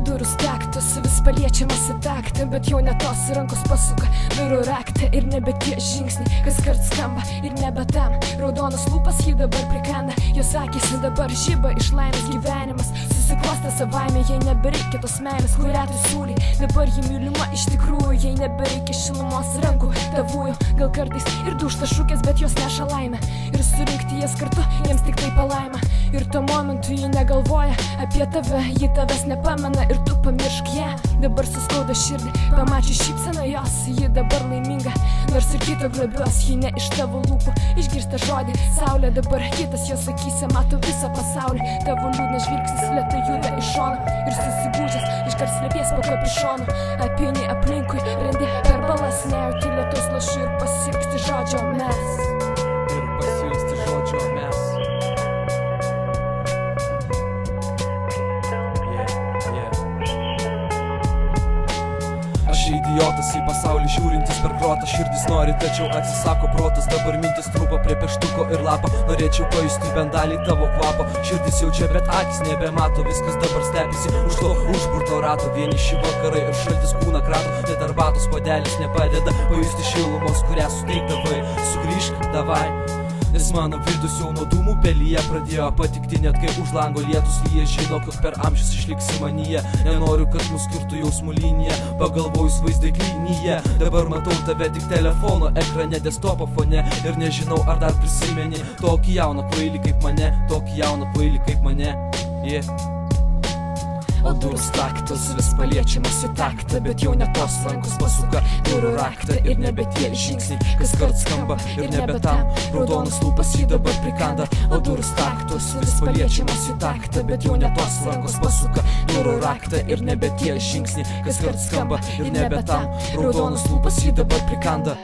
durų staktos, vis paliečiamas į taktą, bet jau ne tos rankos pasuka durų raktą ir nebe tie žingsniai, kas kart skamba ir nebe tam. Raudonas lūpas jį dabar prikanda, jos akys dabar žyba iš laimės gyvenimas. Susiklostė savaime, jei nebereikia tos meilės, kurią tu siūlai. Dabar ji mylima iš tikrųjų, jei nebereikia šilumos rankų tavųjų. Gal kartais ir dušta šūkės, bet jos neša laimę, ir surinkti jas kartu jiems tik tai palaima. Ir tuo momentu ji negalvoja apie tave, ji tavęs nepamena ir tu pamiršk ją. Dabar suskauda širdį, pamačius šypseną jos, ji dabar laiminga, nors ir kito globios, ji ne iš tavo lūpų išgirsta žodį saulė. Dabar kitas jos akyse mato visą pasaulį, tavo liūdnas žvilgsnis lėtai juda iš šono ir susigūžęs iškart slėpies po kapišonu. Apini aplinkui, rendi per balas, nejauti lietus lašų ir pasiilgsti žodžio mes. Ir pasiilgsti žodžio mes. Idiotas į pasaulį žiūrintis per grotą, širdis nori, tačiau atsisako protas. Dabar mintis trupa prie pieštuko ir lapo, norėčiau pajusti bent dalį tavo kvapo. Širdis jaučia, bet akis nebemato, viskas dabar stebisi už to užburto rato. Vieniši vakarai ir šaltis kūną krato, net arbatos puodelis nepadeda pajusti šilumos, kurią suteikdavai. Sugrįžk, davai. Nes mano vidus jau nuo dūmų pelyje pradėjo patikti, net kai už lango lietus lyja. Žino, kad per amžius išliksi manyje, nenoriu, kad mus skirtų jausmų linija, pagalvojus vaizdeklynyje. Dabar matau tave tik telefono ekrane, desktopo fone, ir nežinau, ar dar prisimeni tokį jauną kvailį kaip mane, tokį jauną kvailį kaip mane. O durų staktos, vis paliečiamas į taktą, bet jau ne tos rankos pasuka durų raktą ir nebe tie žingsniai, kas kart skamba ir nebe tam. Raudonas lūpas jį dabar prikanda. O durų staktos, vis paliečiamas į taktą, bet jau ne tos rankos pasuka durų raktą ir nebe tie žingsniai, kas kart skamba ir nebe tam. Raudonas lūpas jį dabar prikanda.